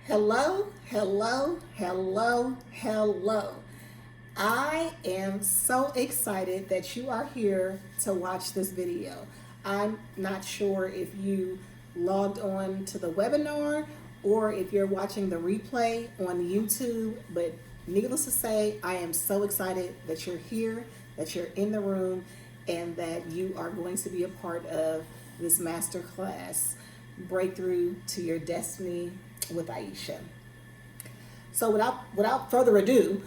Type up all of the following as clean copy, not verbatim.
Hello, hello, hello, hello. I am so excited that you are here to watch this video. I'm not sure if you logged on to the webinar or if you're watching the replay on YouTube, but needless to say, I am so excited that you're here, that you're in the room, and that you are going to be a part of this masterclass, Breakthrough to Your Destiny with Ayesha. So without further ado,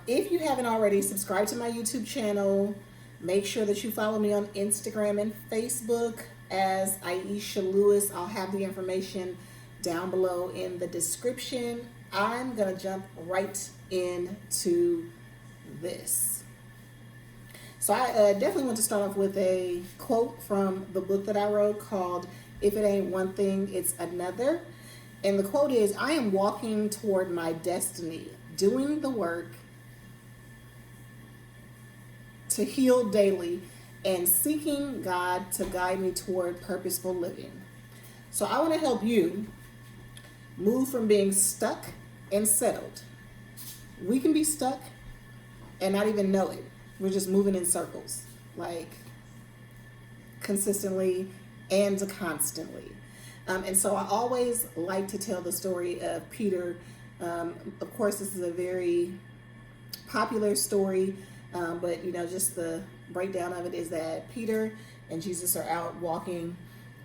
if you haven't already, subscribe to my YouTube channel. Make sure that you follow me on Instagram and Facebook as Ayesha Louis. I'll have the information down below in the description. I'm gonna jump right into this. So I definitely want to start off with a quote from the book that I wrote called "If It Ain't One Thing, It's Another." And the quote is, "I am walking toward my destiny, doing the work to heal daily and seeking God to guide me toward purposeful living." So I want to help you move from being stuck and settled. We can be stuck and not even know it. We're just moving in circles, like consistently and constantly. And so I always like to tell the story of Peter. Of course, this is a very popular story, but just the breakdown of it is that Peter and Jesus are out walking,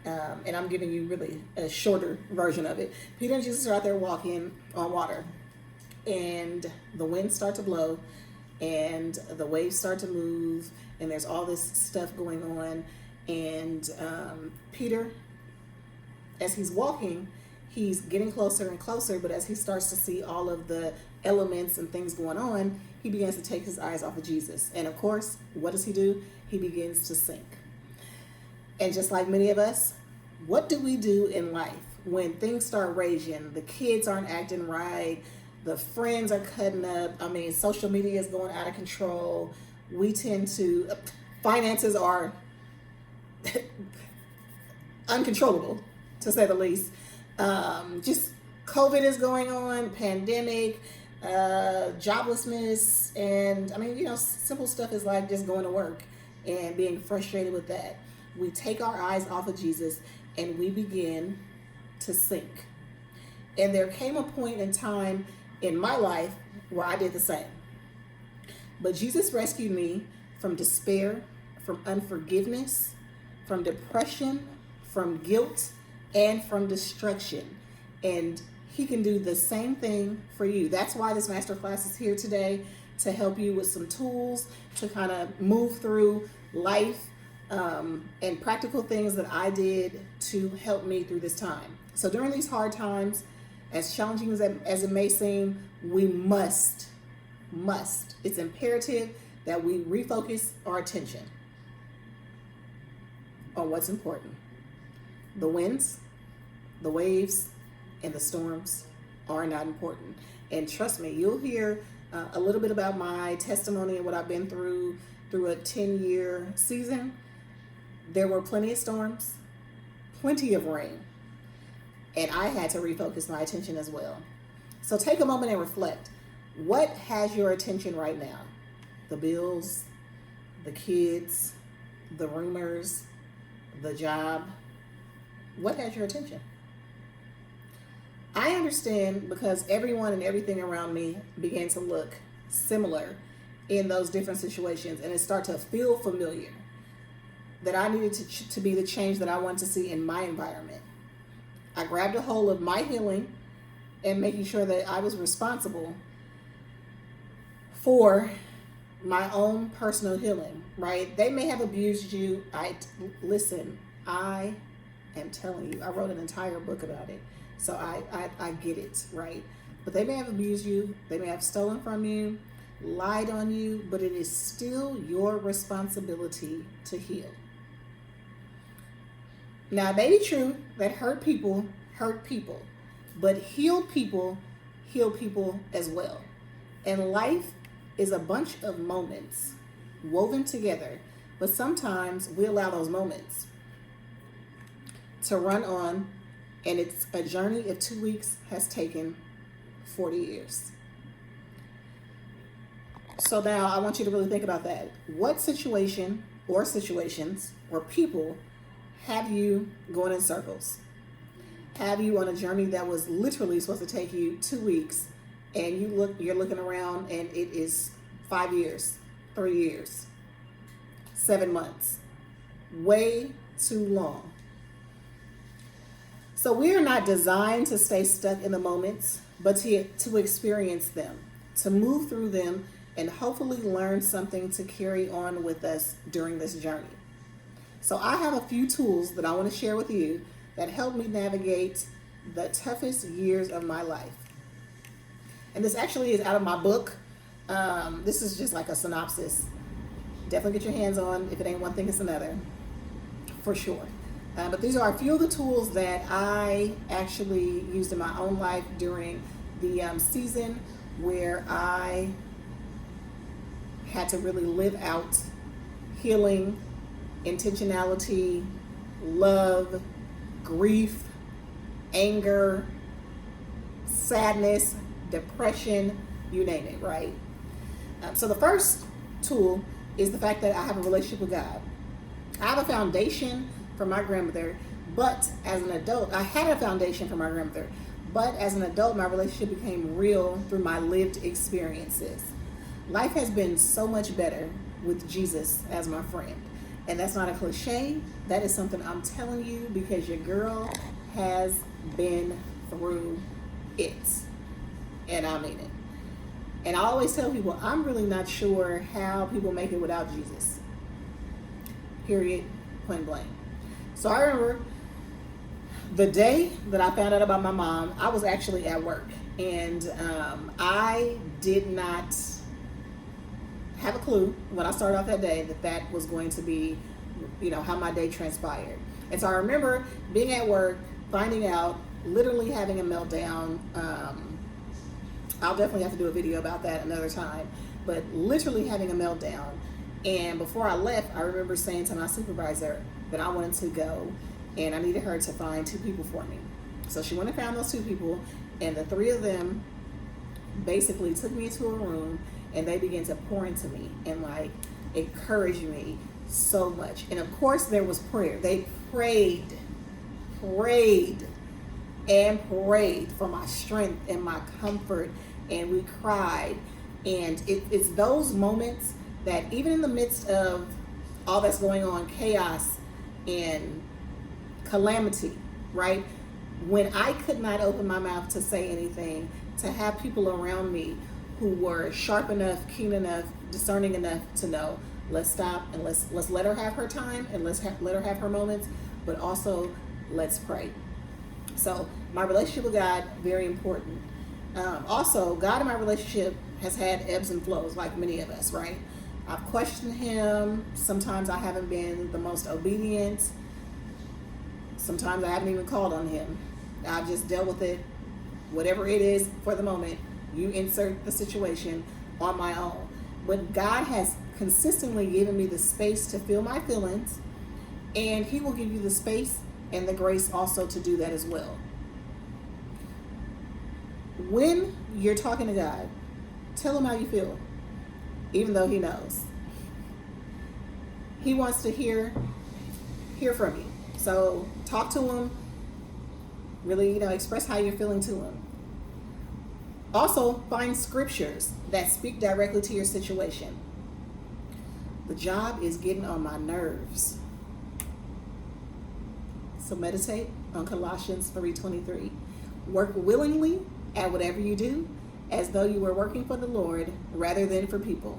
and I'm giving you really a shorter version of it. Peter and Jesus are out there walking on water, and the winds start to blow, and the waves start to move, and there's all this stuff going on, and Peter, as he's walking, he's getting closer and closer, but as he starts to see all of the elements and things going on, he begins to take his eyes off of Jesus. And of course, what does he do? He begins to sink. And just like many of us, what do we do in life when things start raging? The kids aren't acting right, the friends are cutting up, social media is going out of control. We tend to, finances are uncontrollable, to say the least. Just COVID is going on, pandemic, joblessness, and simple stuff is like just going to work and being frustrated with that. We take our eyes off of Jesus and we begin to sink. And there came a point in time in my life where I did the same. But Jesus rescued me from despair, from unforgiveness, from depression, from guilt, and from destruction. And he can do the same thing for you. That's why this masterclass is here today, to help you with some tools to kind of move through life, and practical things that I did to help me through this time. So during these hard times, as challenging as it may seem, we must, it's imperative that we refocus our attention on what's important. The winds, the waves, and the storms are not important. And trust me, you'll hear a little bit about my testimony and what I've been through a 10-year season. There were plenty of storms, plenty of rain, and I had to refocus my attention as well. So take a moment and reflect. What has your attention right now? The bills, the kids, the rumors, the job. What has your attention? I understand because everyone and everything around me began to look similar in those different situations, and it started to feel familiar, that I needed to be the change that I wanted to see in my environment. I grabbed a hold of my healing and making sure that I was responsible for my own personal healing, right? They may have abused you. Listen, I am telling you, I wrote an entire book about it. So I get it, right? But they may have abused you. They may have stolen from you, lied on you, but it is still your responsibility to heal. Now, it may be true that hurt people, but healed people heal people as well. And life is a bunch of moments woven together, but sometimes we allow those moments to run on And it's a journey of 2 weeks has taken 40 years. So now I want you to really think about that. What situation or situations or people have you going in circles? Have you on a journey that was literally supposed to take you 2 weeks, and you're looking around and it is 5 years, 3 years, 7 months, way too long. So we are not designed to stay stuck in the moments, but to experience them, to move through them, and hopefully learn something to carry on with us during this journey. So I have a few tools that I want to share with you that help me navigate the toughest years of my life. And this actually is out of my book. This is just like a synopsis. Definitely get your hands on. If it ain't one thing, it's another, for sure. But these are a few of the tools that I actually used in my own life during the season where I had to really live out healing, intentionality, love, grief, anger, sadness, depression, you name it, right? So the first tool is the fact that I have a relationship with God. I have a foundation from my grandmother, but as an adult, I had a foundation from my grandmother, but as an adult, my relationship became real through my lived experiences. Life has been so much better with Jesus as my friend. And that's not a cliche. That is something I'm telling you because your girl has been through it. And I mean it. And I always tell people, I'm really not sure how people make it without Jesus. Period. Point blank. So I remember the day that I found out about my mom, I was actually at work. And I did not have a clue when I started off that day that was going to be, how my day transpired. And so I remember being at work, finding out, literally having a meltdown. I'll definitely have to do a video about that another time, but literally having a meltdown. And before I left, I remember saying to my supervisor that I wanted to go and I needed her to find 2 people for me. So she went and found those 2 people, and the 3 of them basically took me into a room and they began to pour into me and like encourage me so much. And of course there was prayer. They prayed and prayed for my strength and my comfort, and we cried. And it's those moments that even in the midst of all that's going on, chaos and calamity, right? When I could not open my mouth to say anything, to have people around me who were sharp enough, keen enough, discerning enough to know, let's stop and let's let her have her time and let her have her moments, but also let's pray. So my relationship with God, very important. Also, God in my relationship has had ebbs and flows like many of us, right? I've questioned him. Sometimes I haven't been the most obedient. Sometimes I haven't even called on him. I've just dealt with it, whatever it is for the moment. You insert the situation on my own. But God has consistently given me the space to feel my feelings, and he will give you the space and the grace also to do that as well. When you're talking to God, tell him how you feel, even though he knows. He wants to hear from you. So talk to him, really, express how you're feeling to him. Also, find scriptures that speak directly to your situation. The job is getting on my nerves. So meditate on Colossians 3:23. Work willingly at whatever you do, as though you were working for the Lord rather than for people.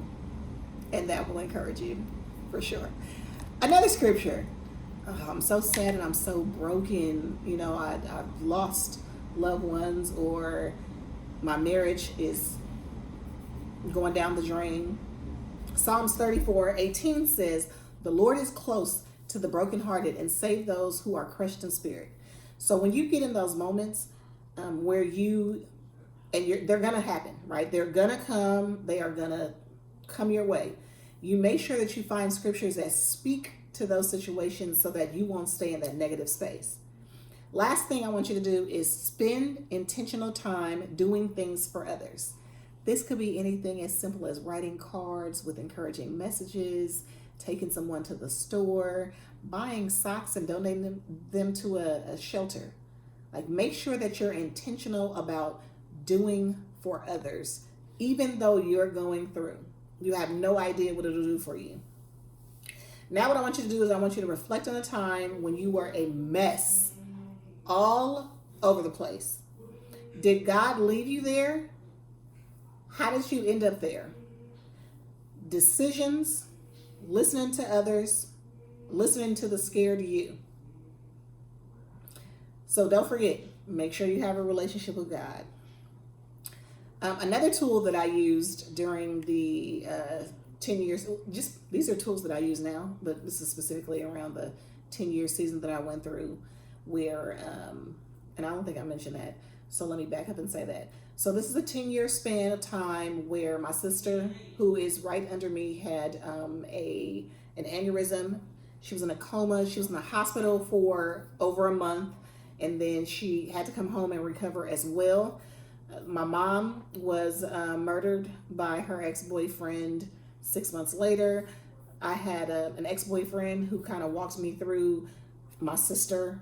And that will encourage you, for sure. Another scripture. Oh, I'm so sad and I'm so broken. I've lost loved ones, or my marriage is going down the drain. Psalms 34:18 says, "The Lord is close to the brokenhearted and save those who are crushed in spirit." So when you get in those moments where they're gonna happen, right? They're gonna come. They are gonna come your way. You make sure that you find scriptures that speak to those situations so that you won't stay in that negative space. Last thing I want you to do is spend intentional time doing things for others. This could be anything as simple as writing cards with encouraging messages, taking someone to the store, buying socks and donating them to a shelter. Like, make sure that you're intentional about doing for others, even though you're going through. You have no idea what it'll do for you. Now, what I want you to do is I want you to reflect on a time when you were a mess all over the place. Did God leave you there? How did you end up there? Decisions, listening to others, listening to the scared you. So don't forget, make sure you have a relationship with God. Another tool that I used during the 10 years, just these are tools that I use now, but this is specifically around the 10-year season that I went through where, and I don't think I mentioned that, so let me back up and say that. So this is a 10-year span of time where my sister, who is right under me, had an aneurysm. She was in a coma. She was in the hospital for over a month, and then she had to come home and recover as well. My mom was murdered by her ex-boyfriend 6 months later. I had an ex-boyfriend who kind of walked me through my sister,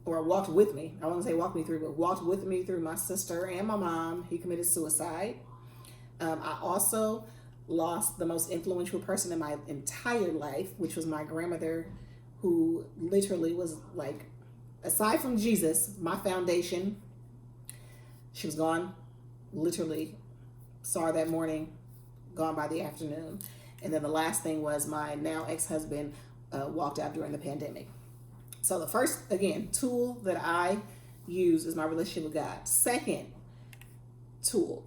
or walked with me. I won't say walked me through, but walked with me through my sister and my mom. He committed suicide. I also lost the most influential person in my entire life, which was my grandmother, who literally was like, aside from Jesus, my foundation. She was gone, literally. Saw her that morning, gone by the afternoon. And then the last thing was my now ex-husband walked out during the pandemic. So the first, again, tool that I use is my relationship with God. Second tool,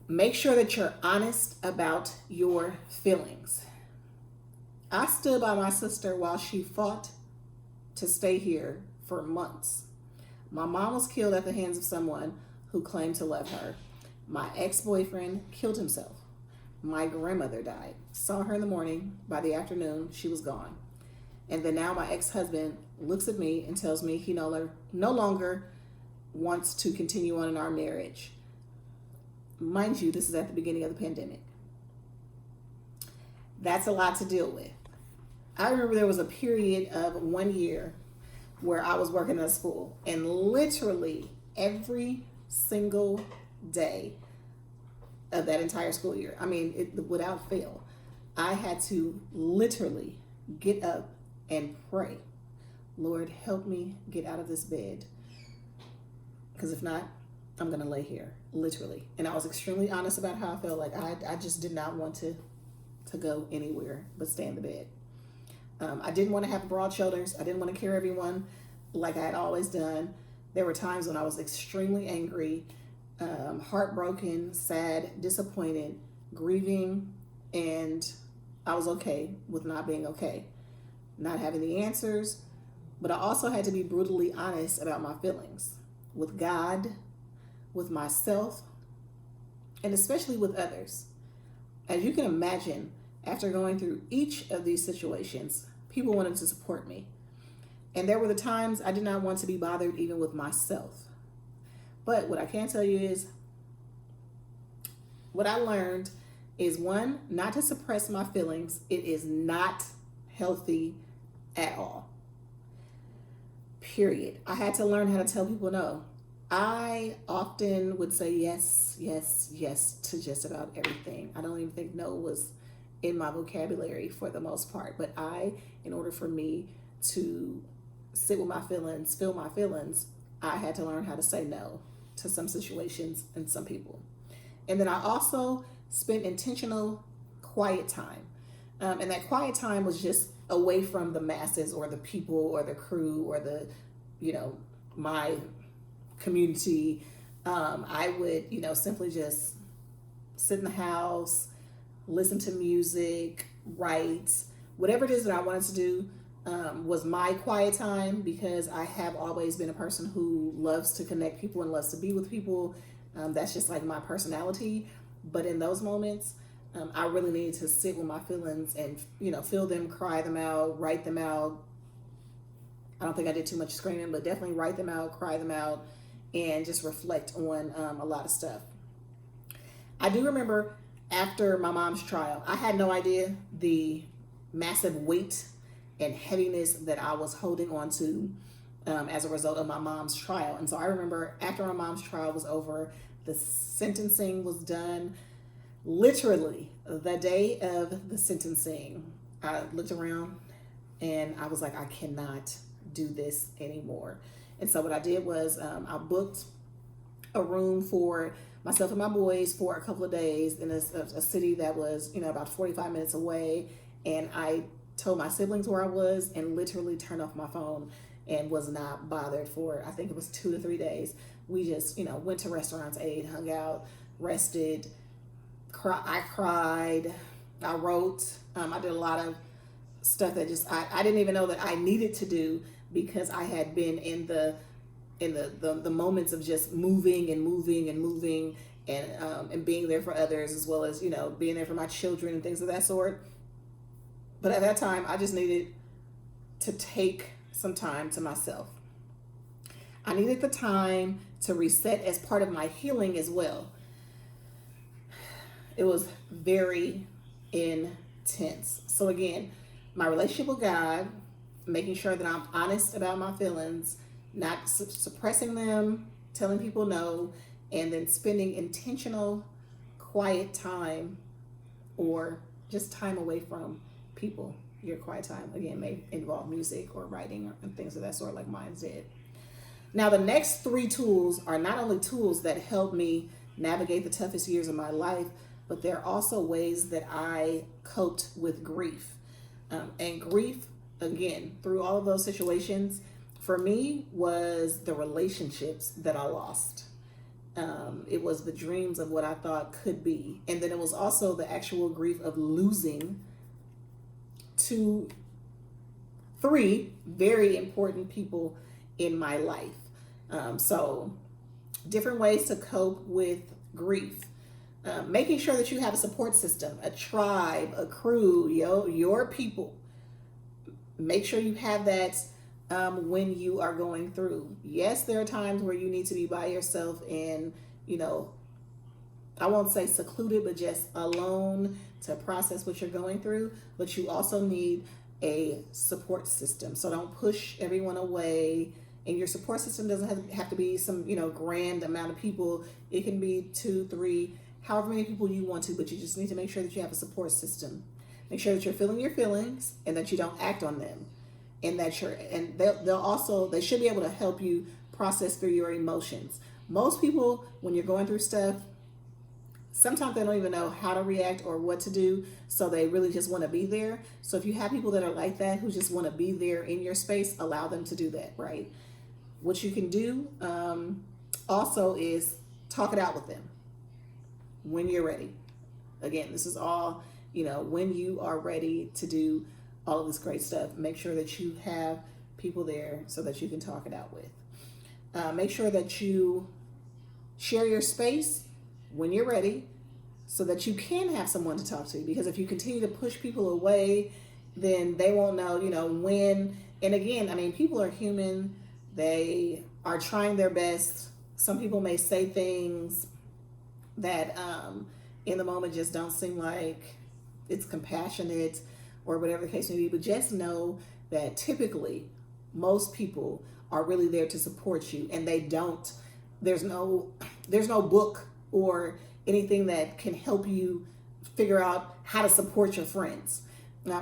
make sure that you're honest about your feelings. I stood by my sister while she fought to stay here for months. My mom was killed at the hands of someone who claimed to love her. My ex-boyfriend killed himself. My grandmother died. Saw her in the morning. By the afternoon, she was gone. And then now my ex-husband looks at me and tells me he no longer wants to continue on in our marriage. Mind you, this is at the beginning of the pandemic. That's a lot to deal with. I remember there was a period of 1 year where I was working at a school, and literally every single day of that entire school year, I mean, without fail, I had to literally get up and pray, Lord, help me get out of this bed, because if not, I'm going to lay here, literally. And I was extremely honest about how I felt. Like I just did not want to go anywhere but stay in the bed. I didn't want to have broad shoulders. I didn't want to carry everyone like I had always done. There were times when I was extremely angry, heartbroken, sad, disappointed, grieving, and I was okay with not being okay, not having the answers. But I also had to be brutally honest about my feelings with God, with myself, and especially with others. As you can imagine, after going through each of these situations, people wanted to support me. And there were the times I did not want to be bothered even with myself. But what I can tell you is, what I learned is, one, not to suppress my feelings. It is not healthy at all. Period. I had to learn how to tell people no. I often would say yes, yes, yes to just about everything. I don't even think no was in my vocabulary for the most part. But in order for me to sit with my feelings, feel my feelings, I had to learn how to say no to some situations and some people. And then I also spent intentional quiet time. And that quiet time was just away from the masses or the people or the crew or my community. I would, simply just sit in the house, listen to music, write, whatever it is that I wanted to do. Was my quiet time, because I have always been a person who loves to connect people and loves to be with people. That's just like my personality. But in those moments, I really needed to sit with my feelings and, feel them, cry them out, write them out, I don't think I did too much screaming, but definitely write them out, cry them out, and just reflect on a lot of stuff. I do remember after my mom's trial, I had no idea the massive weight and heaviness that I was holding on to as a result of my mom's trial. And so I remember after my mom's trial was over, the sentencing was done. Literally, the day of the sentencing, I looked around and I was like, I cannot do this anymore. And so what I did was I booked a room for myself and my boys for a couple of days in a city that was, about 45 minutes away. And I told my siblings where I was and literally turned off my phone and was not bothered for, I think it was 2 to 3 days. We just, went to restaurants, ate, hung out, rested. I cried, I wrote, I did a lot of stuff that just, I didn't even know that I needed to do, because I had been in the moments of just moving and being there for others, as well as, being there for my children and things of that sort. But at that time, I just needed to take some time to myself. I needed the time to reset as part of my healing as well. It was very intense. So again, my relationship with God, making sure that I'm honest about my feelings, not suppressing them, telling people no, and then spending intentional, quiet time, or just time away from people. Your quiet time, again, may involve music or writing and things of that sort, like mine did. Now, the next 3 tools are not only tools that help me navigate the toughest years of my life, but they're also ways that I coped with grief. And grief, again, through all of those situations, for me, was the relationships that I lost. It was the dreams of what I thought could be. And then it was also the actual grief of losing 2, 3 very important people in my life. So different ways to cope with grief. Making sure that you have a support system, a tribe, a crew, your people. Make sure you have that when you are going through. Yes, there are times where you need to be by yourself and, I won't say secluded, but just alone to process what you're going through. But you also need a support system. So don't push everyone away. And your support system doesn't have to be some, grand amount of people. It can be 2, 3, however many people you want to, but you just need to make sure that you have a support system. Make sure that you're feeling your feelings and that you don't act on them. And that they should be able to help you process through your emotions. Most people, when you're going through stuff, sometimes they don't even know how to react or what to do, so they really just want to be there. So if you have people that are like that, who just want to be there in your space, allow them to do that, right? What you can do also is talk it out with them when you're ready. Again, this is all, when you are ready to do all of this great stuff, make sure that you have people there so that you can talk it out with. Make sure that you share your space when you're ready so that you can have someone to talk to. Because if you continue to push people away, then they won't know, when. And again, people are human. They are trying their best. Some people may say things that in the moment just don't seem like it's compassionate or whatever the case may be. But just know that typically most people are really there to support you, and there's no book or anything that can help you figure out how to support your friends.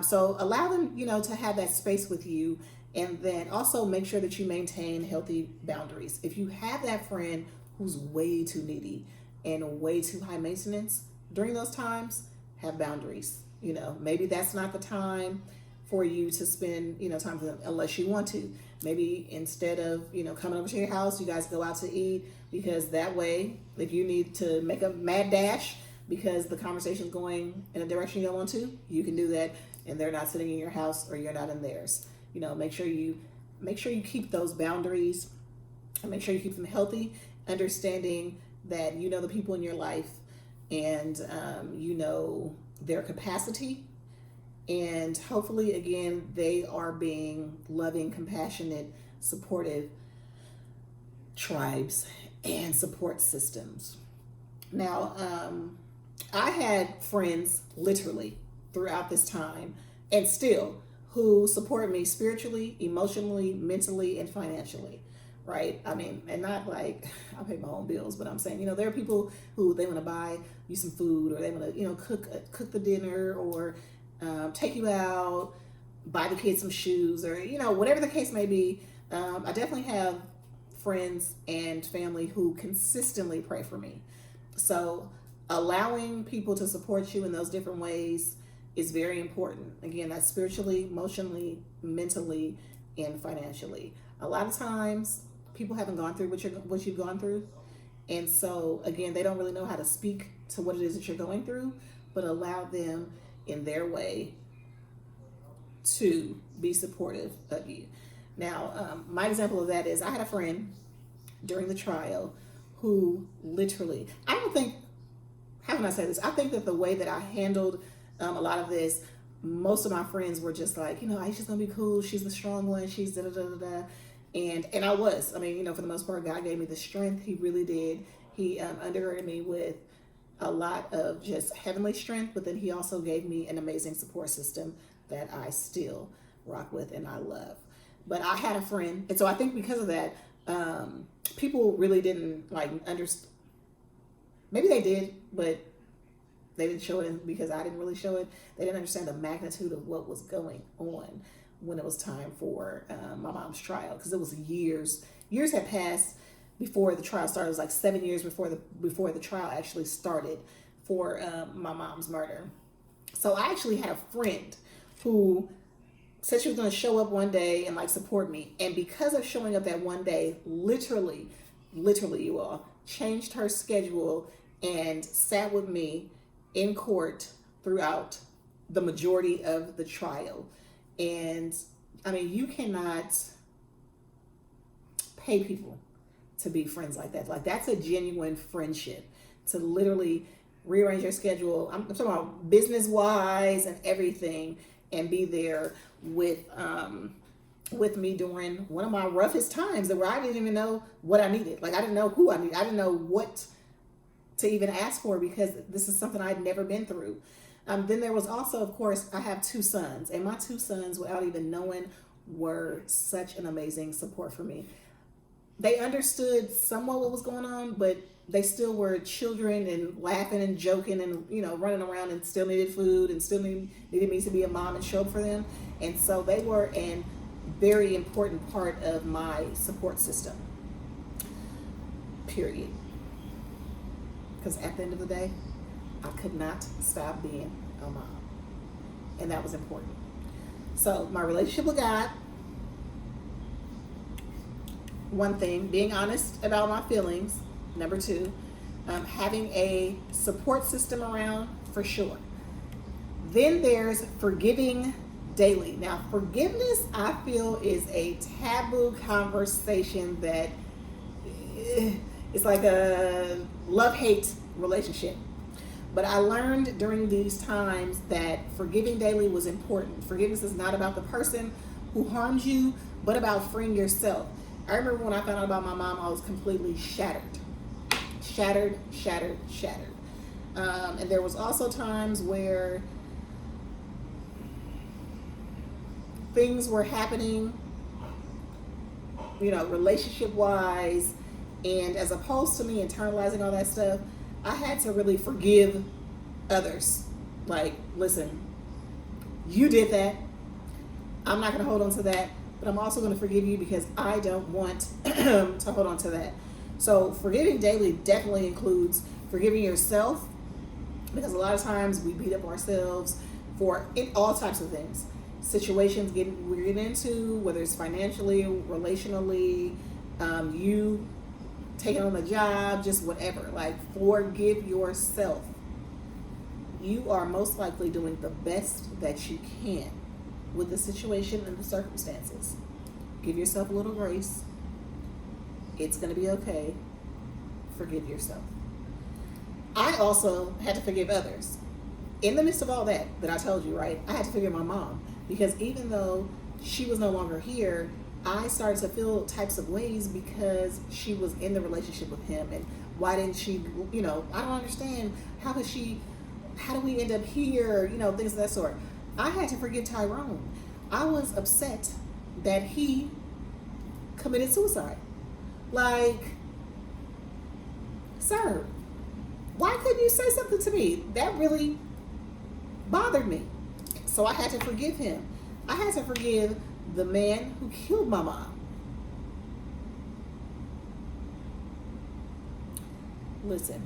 So allow them, to have that space with you, and then also make sure that you maintain healthy boundaries. If you have that friend who's way too needy and way too high maintenance, during those times, have boundaries. Maybe that's not the time for you to spend, time with them unless you want to. Maybe instead of, coming over to your house, you guys go out to eat, because that way, if you need to make a mad dash because the conversation's going in a direction you don't want to, you can do that, and they're not sitting in your house or you're not in theirs. Make sure you keep those boundaries and make sure you keep them healthy, understanding that the people in your life and their capacity, And hopefully, again, they are being loving, compassionate, supportive tribes and support systems. Now, I had friends literally throughout this time and still who support me spiritually, emotionally, mentally, and financially. Right? I mean, and not like I pay my own bills, but I'm saying, there are people who they want to buy you some food, or they want to, cook the dinner, or take you out, buy the kids some shoes, or whatever the case may be. I definitely have friends and family who consistently pray for me. So allowing people to support you in those different ways is very important. Again, that's spiritually, emotionally, mentally, and financially. A lot of times people haven't gone through what you've gone through. And so again, they don't really know how to speak to what it is that you're going through, but allow them in their way to be supportive of you. Now, my example of that is I had a friend during the trial who literally, I don't think, how can I say this? I think that the way that I handled a lot of this, most of my friends were just like, Aisha's gonna be cool. She's the strong one. She's da da da da da. And I was. I mean, for the most part, God gave me the strength. He really did. He undergirded me with a lot of just heavenly strength, but then he also gave me an amazing support system that I still rock with and I love. But I had a friend, and so I think because of that, people really didn't understand. Maybe they did, but they didn't show it because I didn't really show it. They didn't understand the magnitude of what was going on when it was time for my mom's trial, because it was years had passed before the trial started. It was like 7 years before the trial actually started for my mom's murder. So I actually had a friend who said she was going to show up one day and support me, and because of showing up that one day, literally you all, changed her schedule and sat with me in court throughout the majority of the trial. And I mean, you cannot pay people to be friends like that. That's a genuine friendship, to literally rearrange your schedule. I'm talking about business wise and everything, and be there with me during one of my roughest times, where I didn't even know what I needed. I didn't know who I needed. I didn't know what to even ask for, because this is something I'd never been through. Then there was also, of course, I have 2 sons, and my 2 sons, without even knowing, were such an amazing support for me. They understood somewhat what was going on, but they still were children and laughing and joking and, running around, and still needed food and still needed me to be a mom and show up for them. And so they were a very important part of my support system, period. Because at the end of the day, I could not stop being a mom. And that was important. So my relationship with God, one thing, being honest about my feelings. Number 2, having a support system around, for sure. Then there's forgiving daily. Now, forgiveness, I feel, is a taboo conversation that it's like a love-hate relationship. But I learned during these times that forgiving daily was important. Forgiveness is not about the person who harmed you, but about freeing yourself. I remember when I found out about my mom, I was completely shattered. And there was also times where things were happening, relationship-wise, and as opposed to me internalizing all that stuff, I had to really forgive others. Listen, you did that. I'm not going to hold on to that, but I'm also going to forgive you because I don't want to hold on to that. So forgiving daily definitely includes forgiving yourself, because a lot of times we beat up ourselves for all types of things. Situations we're getting into, whether it's financially, relationally, you taking on a job, just whatever. Forgive yourself. You are most likely doing the best that you can with the situation and the circumstances. Give yourself a little grace. It's going to be okay. Forgive yourself. I also had to forgive others. in the midst of all that I told you, right, I had to forgive my mom, because even though she was no longer here, I started to feel types of ways because she was in the relationship with him. And why didn't she, I don't understand. How do we end up here? Things of that sort. I had to forgive Tyrone. I was upset that he committed suicide. Like, sir, why couldn't you say something to me? That really bothered me. So I had to forgive him. I had to forgive the man who killed my mom. Listen,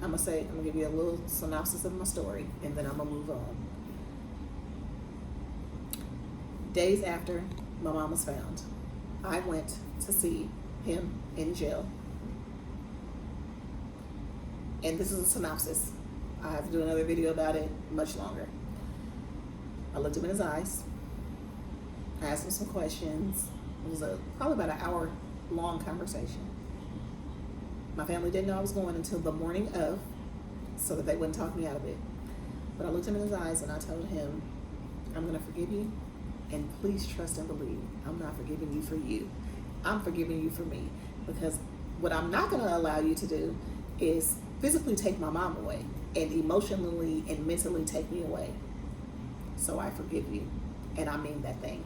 I'm gonna give you a little synopsis of my story, and then I'm gonna move on. Days after my mom was found, I went to see him in jail. And this is a synopsis. I have to do another video about it much longer. I looked him in his eyes. I asked him some questions. It was probably about an hour long conversation. My family didn't know I was going until the morning of, so that they wouldn't talk me out of it. But I looked him in his eyes and I told him, I'm going to forgive you, and please trust and believe I'm not forgiving you for you. I'm forgiving you for me, because what I'm not going to allow you to do is physically take my mom away and emotionally and mentally take me away. So I forgive you, and I mean that thing.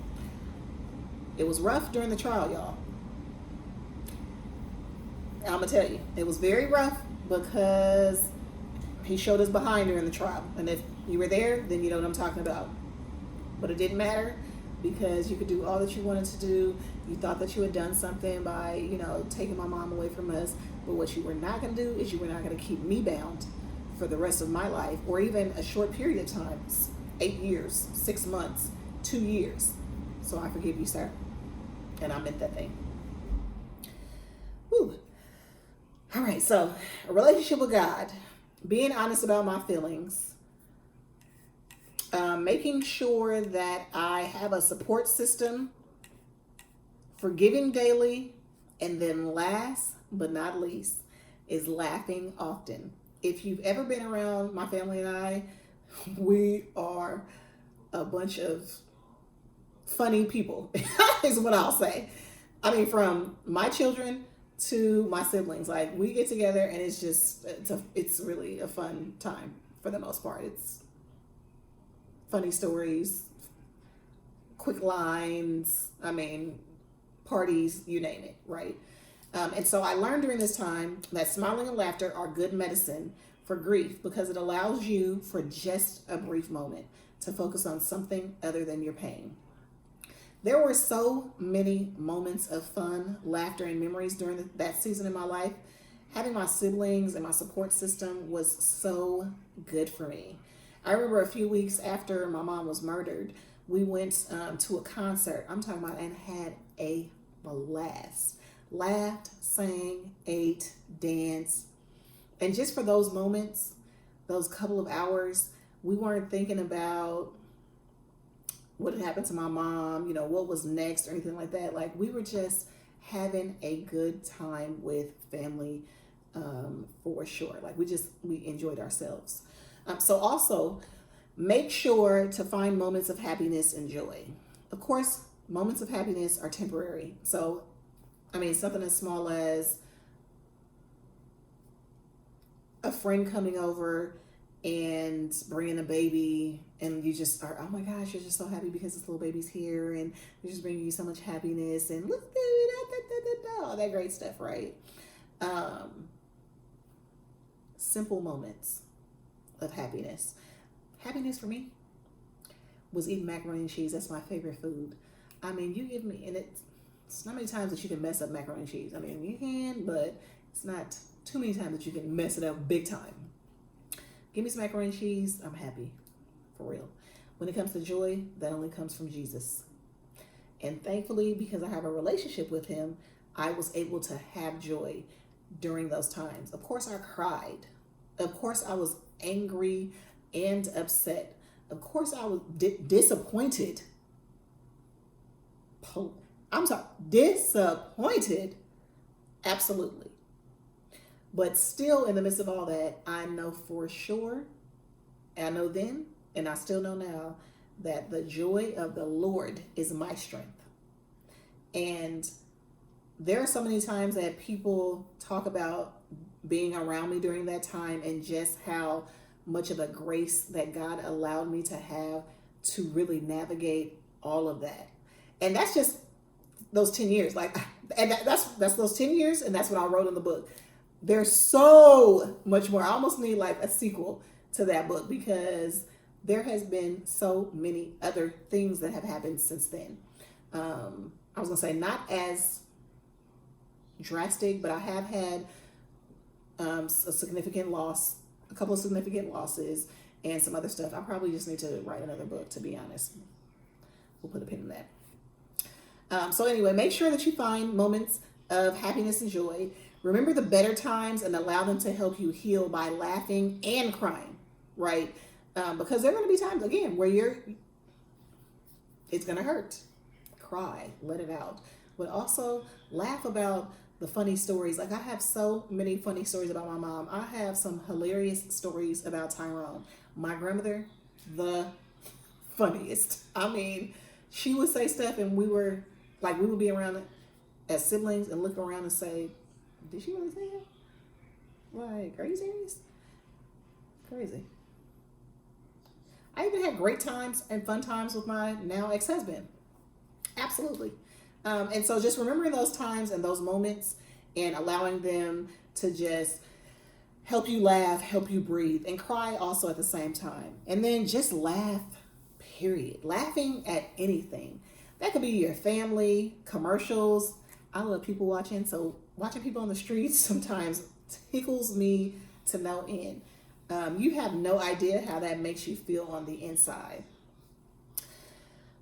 It was rough during the trial, y'all. I'm gonna tell you, it was very rough because he showed us behind during the trial. And if you were there, then you know what I'm talking about. But it didn't matter, because you could do all that you wanted to do. You thought that you had done something by, taking my mom away from us. But what you were not gonna do is you were not gonna keep me bound for the rest of my life, or even a short period of time, 8 years, 6 months, 2 years. So I forgive you, sir. And I meant that thing. Whew. All right, so a relationship with God, being honest about my feelings, making sure that I have a support system, forgiving daily, and then last but not least is laughing often. If you've ever been around my family and I, we are a bunch of funny people, is what I'll say. I mean, from my children to my siblings, like, we get together and it's really a fun time for the most part. It's funny stories, quick lines, parties, you name it, right? And so I learned during this time that smiling and laughter are good medicine for grief, because it allows you, for just a brief moment, to focus on something other than your pain. There were so many moments of fun, laughter, and memories during that season in my life. Having my siblings and my support system was so good for me. I remember a few weeks after my mom was murdered, we went to a concert, I'm talking about, and had a blast. Laughed, sang, ate, danced. And just for those moments, those couple of hours, we weren't thinking about what had happened to my mom, what was next or anything like that. Like, we were just having a good time with family, for sure. Like, we enjoyed ourselves. So also, make sure to find moments of happiness and joy. Of course, moments of happiness are temporary. So, something as small as a friend coming over and bringing a baby, and you just are, oh my gosh, you're just so happy because this little baby's here, and they're just bringing you so much happiness, and look, all that great stuff, right? Simple moments of happiness. Happiness for me was eating macaroni and cheese. That's my favorite food. You give me, and it's not many times that you can mess up macaroni and cheese. You can, but it's not too many times that you can mess it up big time. Give me some macaroni and cheese, I'm happy, for real. When it comes to joy, that only comes from Jesus. And thankfully, because I have a relationship with him, I was able to have joy during those times. Of course, I cried. Of course, I was angry and upset. Of course, I was disappointed. I'm sorry, disappointed. Absolutely. But still, in the midst of all that, I know for sure I know then, and I still know now, that the joy of the Lord is my strength. And there are so many times that people talk about being around me during that time and just how much of a grace that God allowed me to have to really navigate all of that. And that's just those 10 years. Like, and that's those 10 years, and that's what I wrote in the book. There's so much more. I almost need like a sequel to that book because there has been so many other things that have happened since then. I was gonna say not as drastic, but I have had a significant loss, a couple of significant losses, and some other stuff. I probably just need to write another book, to be honest. We'll put a pin in that. So anyway, make sure that you find moments of happiness and joy. Remember the better times and allow them to help you heal by laughing and crying, right? Because there are going to be times, again, where it's going to hurt. Cry, let it out. But also laugh about the funny stories. Like, I have so many funny stories about my mom. I have some hilarious stories about Tyrone. My grandmother, the funniest. I mean, she would say stuff and we would be around as siblings and look around and say, did she really say that? Like, are you serious? Crazy. I even had great times and fun times with my now ex-husband. Absolutely. And so just remembering those times and those moments and allowing them to just help you laugh, help you breathe, and cry also at the same time. And then just laugh, period. Laughing at anything. That could be your family, commercials. I love people watching, so watching people on the streets sometimes tickles me to no end. You have no idea how that makes you feel on the inside.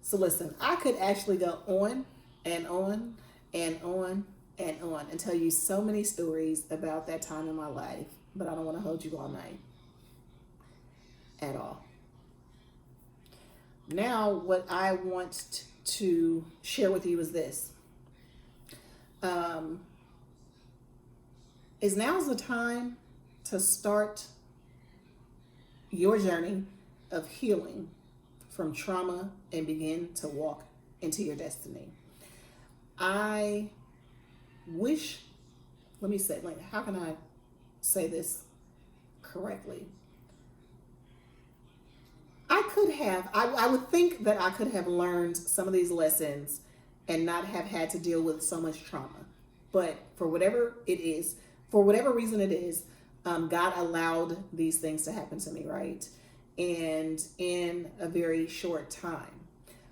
So listen, I could actually go on and on and on and on and tell you so many stories about that time in my life, but I don't want to hold you all night at all. Now, what I want to share with you is this. Is now's the time to start your journey of healing from trauma and begin to walk into your destiny. I wish, let me say, like, how can I say this correctly? I would think that I could have learned some of these lessons and not have had to deal with so much trauma. But for whatever reason it is, God allowed these things to happen to me, right? And in a very short time.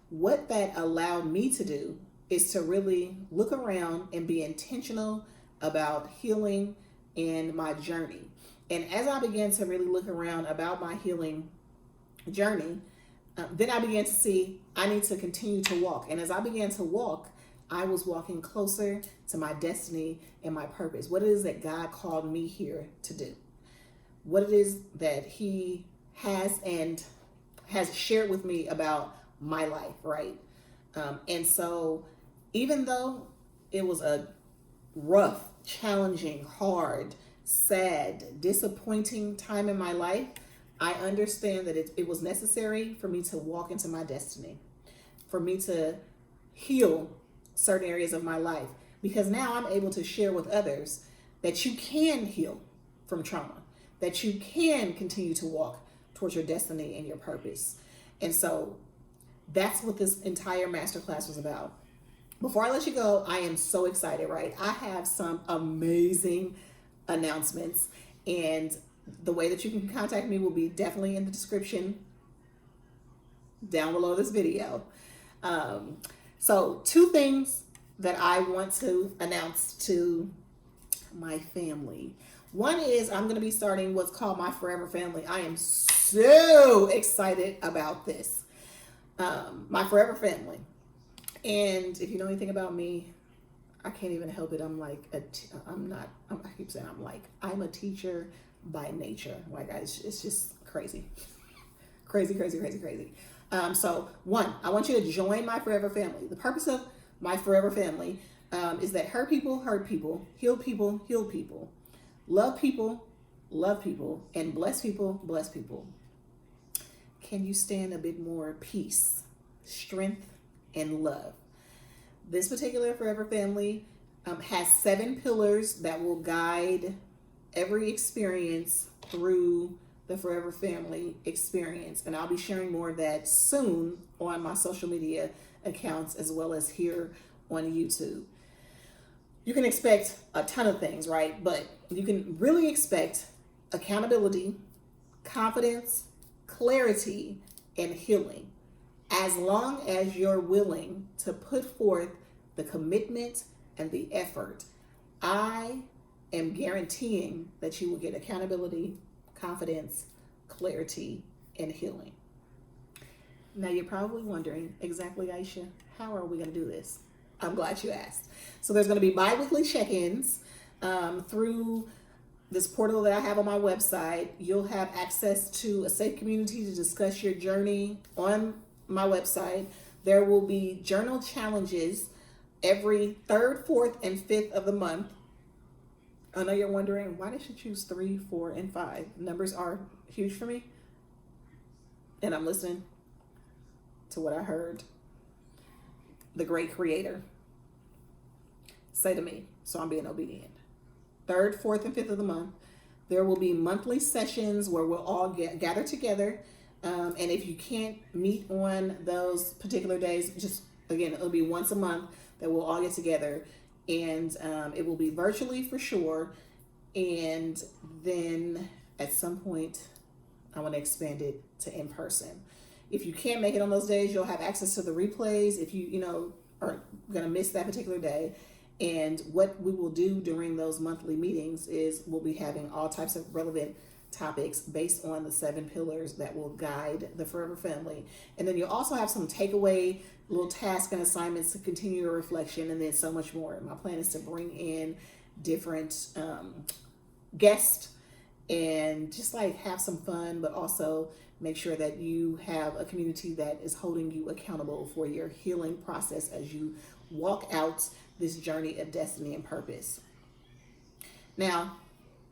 What that allowed me to do is to really look around and be intentional about healing and my journey. And as I began to really look around about my healing journey, then I began to see I need to continue to walk. And as I began to walk, I was walking closer to my destiny and my purpose. What it is that God called me here to do. What it is that He has and has shared with me about my life, right? And so even though it was a rough, challenging, hard, sad, disappointing time in my life, I understand that it was necessary for me to walk into my destiny, for me to heal certain areas of my life, because now I'm able to share with others that you can heal from trauma, that you can continue to walk towards your destiny and your purpose. And so that's what this entire masterclass was about. Before I let you go, I am so excited, right? I have some amazing announcements, and the way that you can contact me will be definitely in the description down below this video. So 2 things that I want to announce to my family. One is I'm going to be starting what's called my Forever Family. I am so excited about this. My Forever Family. And if you know anything about me, I can't even help it. I'm a teacher by nature. Like, it's just crazy. Crazy. So 1, I want you to join my Forever Family. The purpose of my Forever Family is that hurt people, heal people, love people, and bless people. can you stand a bit more peace, strength, and love? This particular Forever Family has 7 pillars that will guide every experience through the Forever Family experience. And I'll be sharing more of that soon on my social media accounts as well as here on YouTube. You can expect a ton of things, right? But you can really expect accountability, confidence, clarity, and healing, as long as you're willing to put forth the commitment and the effort. I am guaranteeing that you will get accountability, confidence, clarity, and healing. Now you're probably wondering, exactly, Ayesha, how are we going to do this? I'm glad you asked. So there's going to be bi-weekly check-ins through this portal that I have on my website. You'll have access to a safe community to discuss your journey on my website. There will be journal challenges every 3rd, 4th, and 5th of the month. I know you're wondering, why did she choose 3, 4, and 5? Numbers are huge for me. And I'm listening to what I heard the great creator say to me. So I'm being obedient. 3rd, 4th, and 5th of the month, there will be monthly sessions where we'll all gather together. And if you can't meet on those particular days, just again, it'll be once a month that we'll all get together. And it will be virtually for sure. And then at some point, I want to expand it to in person. If you can't make it on those days, you'll have access to the replays if you are going to miss that particular day. And what we will do during those monthly meetings is we'll be having all types of relevant topics based on the 7 pillars that will guide the Forever Family. And then you'll also have some takeaway little tasks and assignments to continue your reflection, and then so much more. My plan is to bring in different guests and just like have some fun, but also make sure that you have a community that is holding you accountable for your healing process as you walk out this journey of destiny and purpose. Now,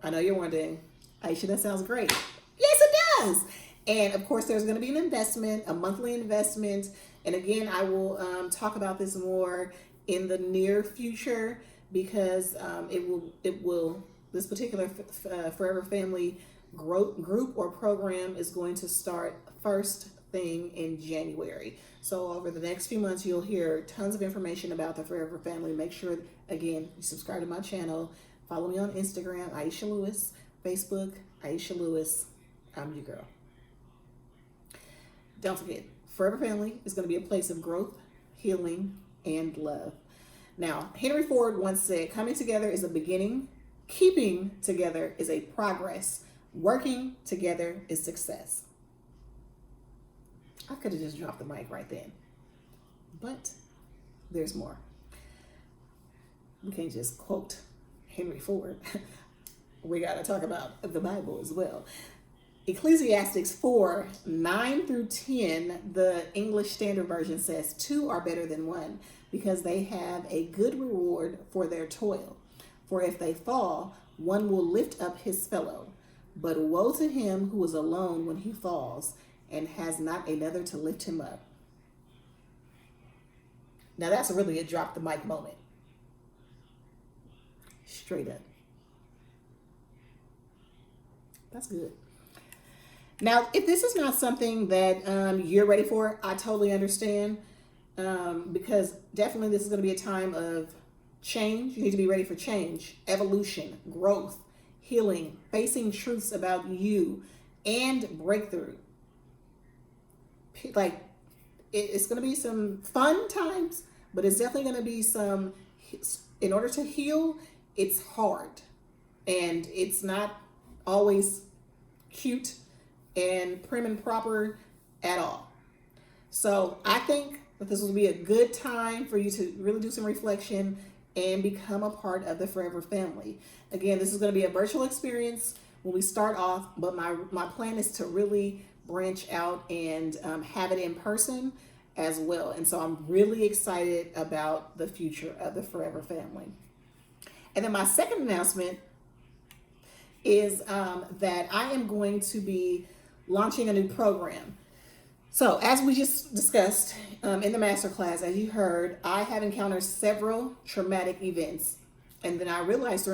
I know you're wondering, Ayesha, that sounds great. Yes, it does. And of course, there's going to be an investment, a monthly investment. And again, I will talk about this more in the near future because it will this particular Forever Family group or program is going to start first thing in January. So over the next few months, you'll hear tons of information about the Forever Family. Make sure, again, you subscribe to my channel. Follow me on Instagram, Ayesha Louis. Facebook, Ayesha Louis. I'm your girl. Don't forget, Forever Family is going to be a place of growth, healing, and love. Now, Henry Ford once said, coming together is a beginning. Keeping together is a progress. Working together is success. I could have just dropped the mic right then. But there's more. We can't just quote Henry Ford. We got to talk about the Bible as well. Ecclesiastes 4, 9 through 10, the English Standard Version says, 2 are better than 1 because they have a good reward for their toil. For if they fall, one will lift up his fellow. But woe to him who is alone when he falls and has not another to lift him up. Now that's really a drop the mic moment. Straight up. That's good. Now, if this is not something that you're ready for, I totally understand. Because definitely this is going to be a time of change. You need to be ready for change, evolution, growth, healing, facing truths about you, and breakthrough. Like, it's going to be some fun times, but it's definitely going to be some, in order to heal, it's hard. And it's not always cute and prim and proper at all. So I think that this will be a good time for you to really do some reflection and become a part of the Forever Family. Again, this is going to be a virtual experience when we start off, but my plan is to really branch out and have it in person as well. And so I'm really excited about the future of the Forever Family. And then my second announcement is that I am going to be launching a new program. So, as we just discussed in the masterclass, as you heard, I have encountered several traumatic events, and then I realized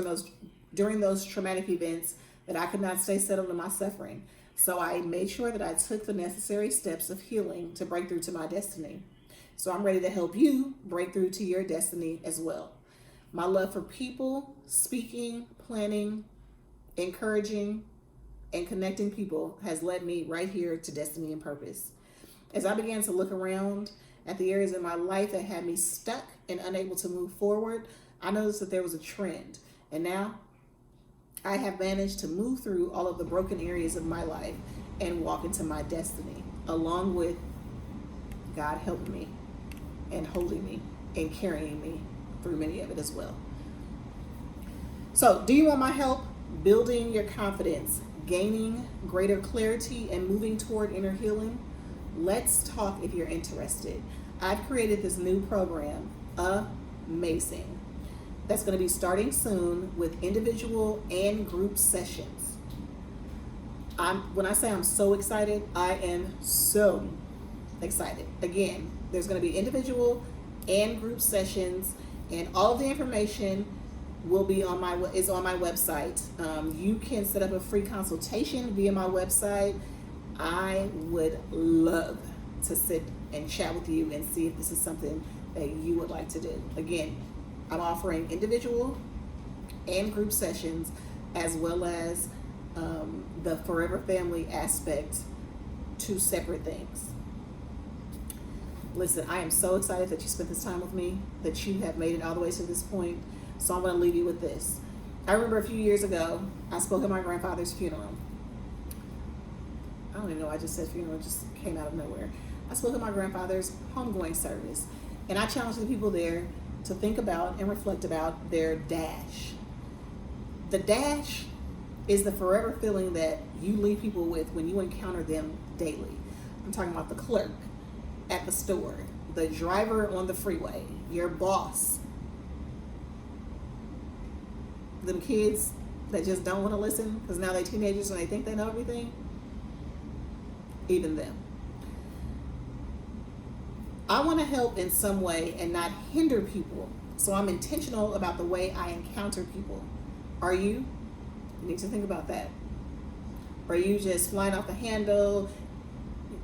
during those traumatic events that I could not stay settled in my suffering. So I made sure that I took the necessary steps of healing to break through to my destiny. So I'm ready to help you break through to your destiny as well. My love for people, speaking, planning, encouraging, and connecting people has led me right here to destiny and purpose. As I began to look around at the areas in my life that had me stuck and unable to move forward, I noticed that there was a trend. And now I have managed to move through all of the broken areas of my life and walk into my destiny, along with God helping me and holding me and carrying me through many of it as well. So, do you want my help building your confidence, gaining greater clarity, and moving toward inner healing? Let's talk if you're interested. I've created this new program, Amazing, that's going to be starting soon with individual and group sessions. When I say I'm so excited, I am so excited. Again, there's going to be individual and group sessions, and all of the information will be is on my website. You can set up a free consultation via my website. I would love to sit and chat with you and see if this is something that you would like to do. Again, I'm offering individual and group sessions, as well as the Forever Family aspect, two separate things. Listen, I am so excited that you spent this time with me, that you have made it all the way to this point. So I'm going to leave you with this. I remember a few years ago, I spoke at my grandfather's funeral. I don't even know why I just said funeral, it just came out of nowhere. I spoke at my grandfather's homegoing service, and I challenged the people there to think about and reflect about their dash. The dash is the forever feeling that you leave people with when you encounter them daily. I'm talking about the clerk at the store, the driver on the freeway, your boss, them kids that just don't want to listen because now they're teenagers and they think they know everything. Even them. I want to help in some way and not hinder people. So I'm intentional about the way I encounter people. Are you? You need to think about that. Are you just flying off the handle?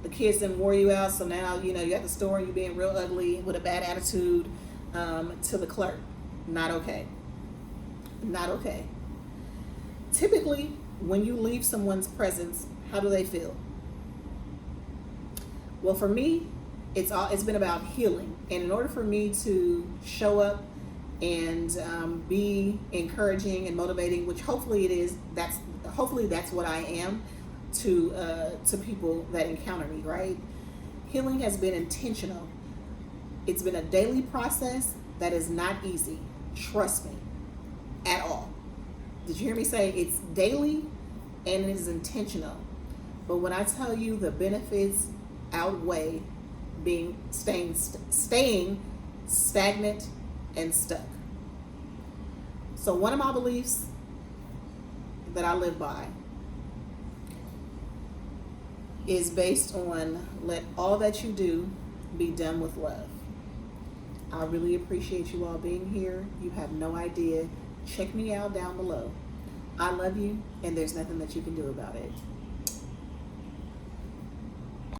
The kids didn't wore you out, so now you're at the store and you're being real ugly with a bad attitude to the clerk. Not okay. Not okay. Typically, when you leave someone's presence, how do they feel? Well, for me, it's been about healing, and in order for me to show up and be encouraging and motivating, which hopefully it is, hopefully that's what I am to people that encounter me, right? Healing has been intentional. It's been a daily process that is not easy. Trust me, at all. Did you hear me say it's daily and it is intentional? But when I tell you the benefits outweigh staying stagnant and stuck. So one of my beliefs that I live by is based on let all that you do be done with love. I really appreciate you all being here. You have no idea. Check me out down below. I love you, and there's nothing that you can do about it.